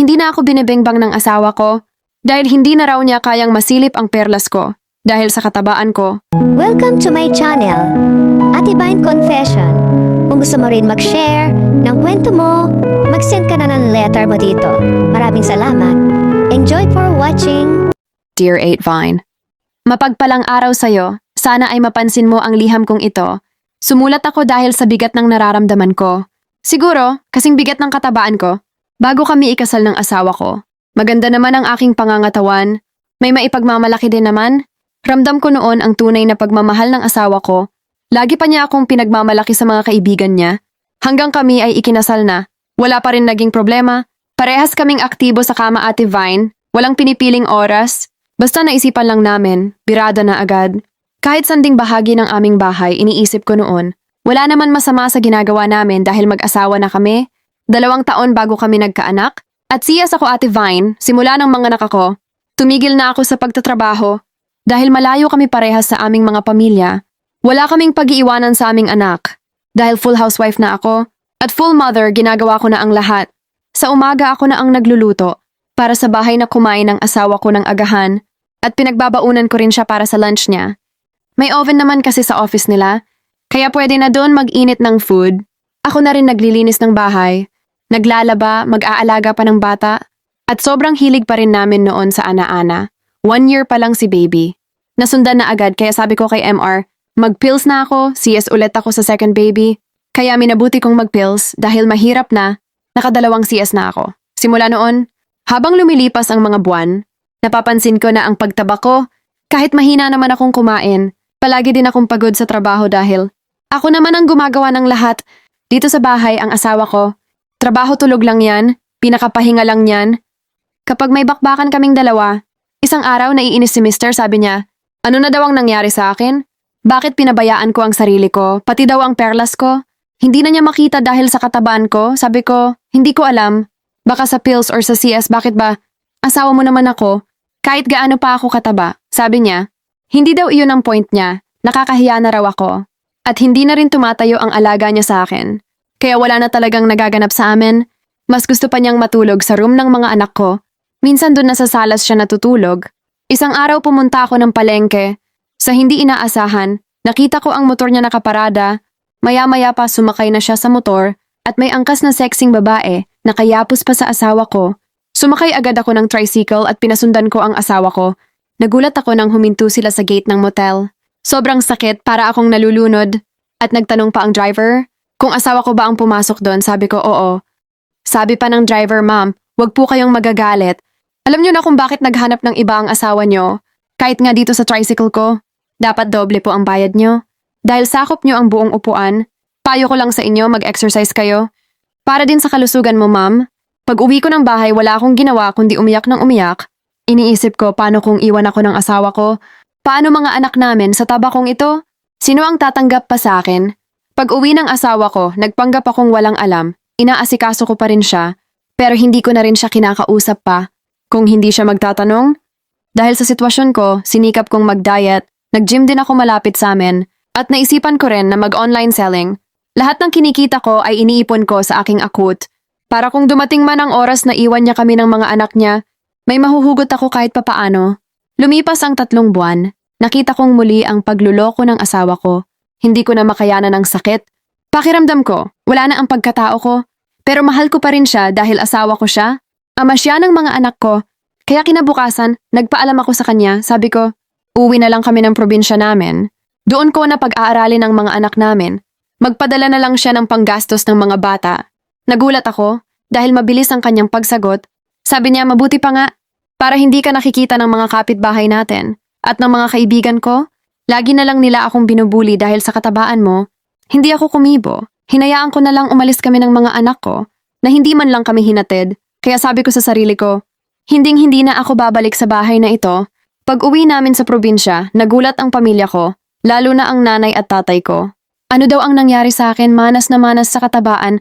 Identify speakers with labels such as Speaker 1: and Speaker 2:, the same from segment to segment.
Speaker 1: hindi na ako binibengbang ng asawa ko dahil hindi na raw niya kayang masilip ang perlas ko dahil sa katabaan ko.
Speaker 2: Welcome to my channel, Ate Vine Confession. Kung gusto mo rin mag-share ng kwento mo, mag-send ka na ng letter mo dito. Maraming salamat. Enjoy for watching.
Speaker 1: Dear 8 Vine, mapagpalang araw sa'yo. Sana ay mapansin mo ang liham kong ito. Sumulat ako dahil sa bigat ng nararamdaman ko. Siguro, kasing bigat ng katabaan ko. Bago kami ikasal ng asawa ko. Maganda naman ang aking pangangatawan. May maipagmamalaki din naman. Ramdam ko noon ang tunay na pagmamahal ng asawa ko. Lagi pa niya akong pinagmamalaki sa mga kaibigan niya. Hanggang kami ay ikinasal na. Wala pa rin naging problema. Parehas kaming aktibo sa kama, Ate Vine. Walang pinipiling oras. Basta naisipan lang namin, birada na agad. Kahit sanding bahagi ng aming bahay, iniisip ko noon. Wala naman masama sa ginagawa namin dahil mag-asawa na kami. 2 taon bago kami nagkaanak. At siyas ako, Ate Vine, simula ng mga anak ako. Tumigil na ako sa pagtatrabaho. Dahil malayo kami parehas sa aming mga pamilya. Wala kaming pag-iiwanan sa aming anak. Dahil full housewife na ako. At full mother, ginagawa ko na ang lahat. Sa umaga ako na ang nagluluto. Para sa bahay na kumain ng asawa ko ng agahan. At pinagbabaunan ko rin siya para sa lunch niya. May oven naman kasi sa office nila, kaya pwede na doon mag-init ng food. Ako na rin naglilinis ng bahay, naglalaba, mag-aalaga pa ng bata, at sobrang hilig pa rin namin noon sa ana-ana. 1 year pa lang si baby. Nasundan na agad kaya sabi ko kay MR, mag-pills na ako, CS ulit ako sa second baby. Kaya minabuti kong mag-pills dahil mahirap na, nakadalawang CS na ako. Simula noon, habang lumilipas ang mga buwan, napapansin ko na ang pagtaba ko, kahit mahina naman akong kumain, palagi din akong pagod sa trabaho dahil ako naman ang gumagawa ng lahat. Dito sa bahay ang asawa ko. Trabaho tulog lang yan, pinakapahinga lang yan. Kapag may bakbakan kaming dalawa, isang araw naiinis si Mr. Sabi niya, ano na daw ang nangyari sa akin? Bakit pinabayaan ko ang sarili ko, pati daw ang perlas ko? Hindi na niya makita dahil sa katabaan ko. Sabi ko, hindi ko alam. Baka sa pills or sa CS, bakit ba? Asawa mo naman ako. Kahit gaano pa ako kataba. Sabi niya, hindi daw iyon ang point niya, nakakahiya na raw ako. At hindi na rin tumatayo ang alaga niya sa akin. Kaya wala na talagang nagaganap sa amin. Mas gusto pa niyang matulog sa room ng mga anak ko. Minsan doon na sa salas siya natutulog. Isang araw pumunta ako ng palengke. Sa hindi inaasahan, nakita ko ang motor niya nakaparada. Maya-maya pa sumakay na siya sa motor at may angkas na sexing babae na kayapos pa sa asawa ko. Sumakay agad ako ng tricycle at pinasundan ko ang asawa ko. Nagulat ako nang huminto sila sa gate ng motel. Sobrang sakit para akong nalulunod. At nagtanong pa ang driver, kung asawa ko ba ang pumasok doon. Sabi ko, oo. Sabi pa ng driver, ma'am, wag po kayong magagalit. Alam niyo na kung bakit naghanap ng iba ang asawa niyo. Kahit nga dito sa tricycle ko, dapat doble po ang bayad niyo. Dahil sakop niyo ang buong upuan, payo ko lang sa inyo mag-exercise kayo. Para din sa kalusugan mo, ma'am. Pag uwi ko ng bahay, wala akong ginawa kundi umiyak ng umiyak. Iniisip ko paano kung iwan ako ng asawa ko? Paano mga anak namin sa taba kong ito? Sino ang tatanggap pa sa akin? Pag uwi ng asawa ko, nagpanggap akong walang alam. Inaasikaso ko pa rin siya. Pero hindi ko na rin siya kinakausap pa. Kung hindi siya magtatanong? Dahil sa sitwasyon ko, sinikap kong mag-diet. Nag-gym din ako malapit sa amin. At naisipan ko rin na mag-online selling. Lahat ng kinikita ko ay iniipon ko sa aking akut. Para kung dumating man ang oras na iwan niya kami ng mga anak niya, may mahuhugot ako kahit papaano. Lumipas ang 3 buwan, nakita kong muli ang pagluloko ng asawa ko. Hindi ko na makayanan ng sakit. Pakiramdam ko, wala na ang pagkatao ko. Pero mahal ko pa rin siya dahil asawa ko siya. Ama siya ng mga anak ko. Kaya kinabukasan, nagpaalam ako sa kanya. Sabi ko, uwi na lang kami ng probinsya namin. Doon ko na pag-aaralin ang mga anak namin. Magpadala na lang siya ng panggastos ng mga bata. Nagulat ako dahil mabilis ang kanyang pagsagot. Sabi niya, mabuti pa nga, para hindi ka nakikita ng mga kapitbahay natin at ng mga kaibigan ko. Lagi na lang nila akong binubuli dahil sa katabaan mo. Hindi ako kumibo. Hinayaan ko na lang umalis kami ng mga anak ko na hindi man lang kami hinatid. Kaya sabi ko sa sarili ko, hinding-hindi na ako babalik sa bahay na ito. Pag uwi namin sa probinsya, nagulat ang pamilya ko, lalo na ang nanay at tatay ko. Ano daw ang nangyari sa akin, manas na manas sa katabaan.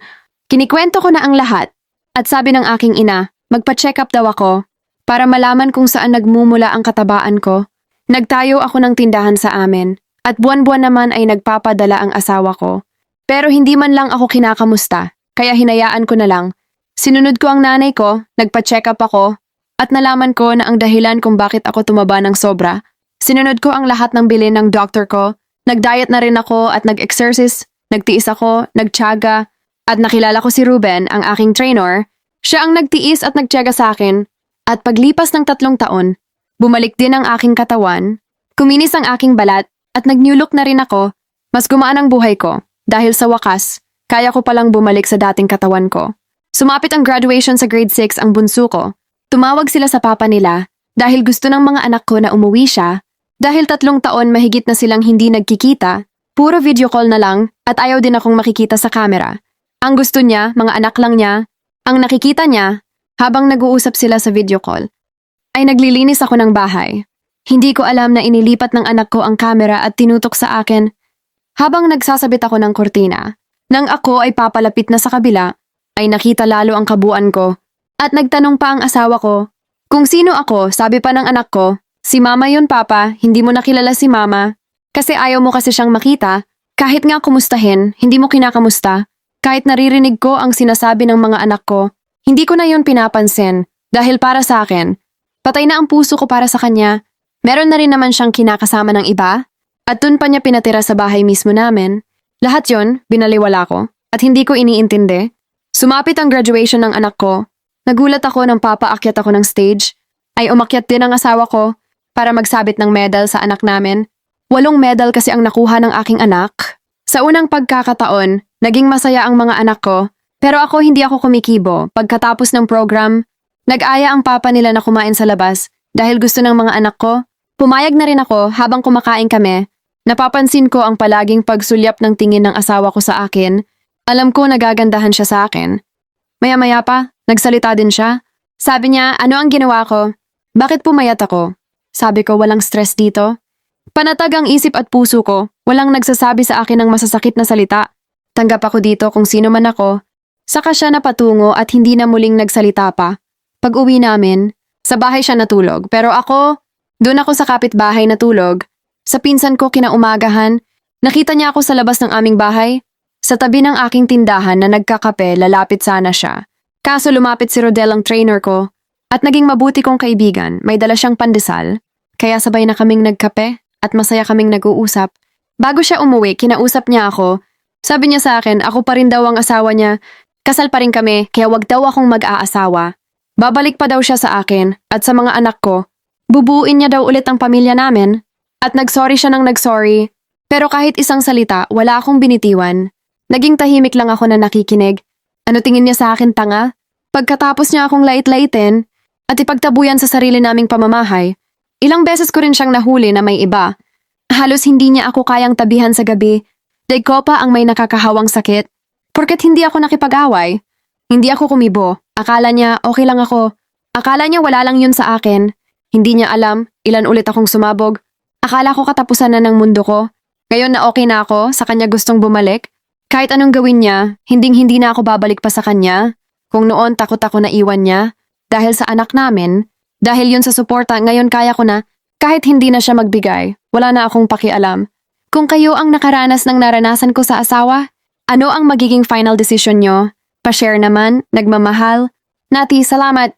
Speaker 1: Kinikwento ko na ang lahat. At sabi ng aking ina, magpa-check up daw ako para malaman kung saan nagmumula ang katabaan ko. Nagtayo ako ng tindahan sa amin at buwan-buwan naman ay nagpapadala ang asawa ko. Pero hindi man lang ako kinakamusta, kaya hinayaan ko na lang. Sinunod ko ang nanay ko, nagpa-check up ako, at nalaman ko na ang dahilan kung bakit ako tumaba ng sobra. Sinunod ko ang lahat ng bilin ng doctor ko, nag-diet na rin ako at nag-exercise, nagtiis ako, nagtiyaga, at nakilala ko si Ruben, ang aking trainer. Siya ang nagtiis at nagtiyaga sa akin, at paglipas ng 3 taon, bumalik din ang aking katawan, kuminis ang aking balat, at nag-new look na rin ako. Mas gumaan ang buhay ko, dahil sa wakas, kaya ko palang bumalik sa dating katawan ko. Sumapit ang graduation sa grade 6 ang bunso ko. Tumawag sila sa papa nila dahil gusto ng mga anak ko na umuwi siya. Dahil 3 taon mahigit na silang hindi nagkikita, puro video call na lang at ayaw din akong makikita sa camera. Ang gusto niya, mga anak lang niya, ang nakikita niya habang nag-uusap sila sa video call, ay naglilinis ako ng bahay. Hindi ko alam na inilipat ng anak ko ang camera at tinutok sa akin habang nagsasabit ako ng kurtina. Nang ako ay papalapit na sa kabila, ay nakita lalo ang kabuuan ko at nagtanong pa ang asawa ko. Kung sino ako, sabi pa ng anak ko, si mama yun papa, hindi mo nakilala si mama. Kasi ayaw mo kasi siyang makita, kahit nga kumustahin, hindi mo kinakamusta. Kahit naririnig ko ang sinasabi ng mga anak ko, hindi ko na yun pinapansin dahil para sa akin, patay na ang puso ko para sa kanya. Meron na rin naman siyang kinakasama ng iba at dun pa niya pinatira sa bahay mismo namin. Lahat yon binaliwala ko at hindi ko iniintindi. Sumapit ang graduation ng anak ko. Nagulat ako nang papaakyat ako ng stage. Ay umakyat din ang asawa ko para magsabit ng medal sa anak namin. 8 medal kasi ang nakuha ng aking anak. Sa unang pagkakataon, naging masaya ang mga anak ko. Pero ako hindi ako kumikibo. Pagkatapos ng program, nag-aya ang papa nila na kumain sa labas dahil gusto ng mga anak ko. Pumayag na rin ako habang kumakain kami. Napapansin ko ang palaging pagsulyap ng tingin ng asawa ko sa akin. Alam ko nagagandahan siya sa akin. Maya-maya pa, nagsalita din siya. Sabi niya, ano ang ginawa ko? Bakit pumayat ako? Sabi ko, walang stress dito. Panatag ang isip at puso ko, walang nagsasabi sa akin ng masasakit na salita. Tanggap ako dito kung sino man ako. Saka siya napatungo at hindi na muling nagsalita pa. Pag uwi namin, sa bahay siya natulog. Pero ako, doon ako sa kapitbahay natulog. Sa pinsan ko kinaumagahan, nakita niya ako sa labas ng aming bahay. Sa tabi ng aking tindahan na nagkakape, lalapit sana siya. Kaso lumapit si Rodel ang trainer ko at naging mabuti kong kaibigan. May dala siyang pandesal, kaya sabay na kaming nagkape at masaya kaming nag-uusap. Bago siya umuwi, kinausap niya ako. Sabi niya sa akin, ako pa rin daw ang asawa niya. Kasal pa rin kami, kaya wag daw akong mag-aasawa. Babalik pa daw siya sa akin at sa mga anak ko. Bubuuin niya daw ulit ang pamilya namin. At nagsorry siya ng nagsorry. Pero kahit isang salita, wala akong binitiwan. Naging tahimik lang ako na nakikinig. Ano tingin niya sa akin, tanga? Pagkatapos niya akong lait-laitin at ipagtabuyan sa sarili naming pamamahay, ilang beses ko rin siyang nahuli na may iba. Halos hindi niya ako kayang tabihan sa gabi. Daig ko pa ang may nakakahawang sakit. Porket hindi ako nakipag-away. Hindi ako kumibo. Akala niya okay lang ako. Akala niya wala lang yun sa akin. Hindi niya alam ilan ulit akong sumabog. Akala ko katapusan na ng mundo ko. Ngayon na okay na ako, sa kanya gustong bumalik. Kahit anong gawin niya, hindi na ako babalik pa sa kanya. Kung noon takot ako na iwan niya, dahil sa anak namin, dahil yun sa suporta, ngayon kaya ko na, kahit hindi na siya magbigay, wala na akong pakialam. Kung kayo ang nakaranas ng naranasan ko sa asawa, ano ang magiging final decision nyo? Pa-share naman, nagmamahal. Nati, salamat!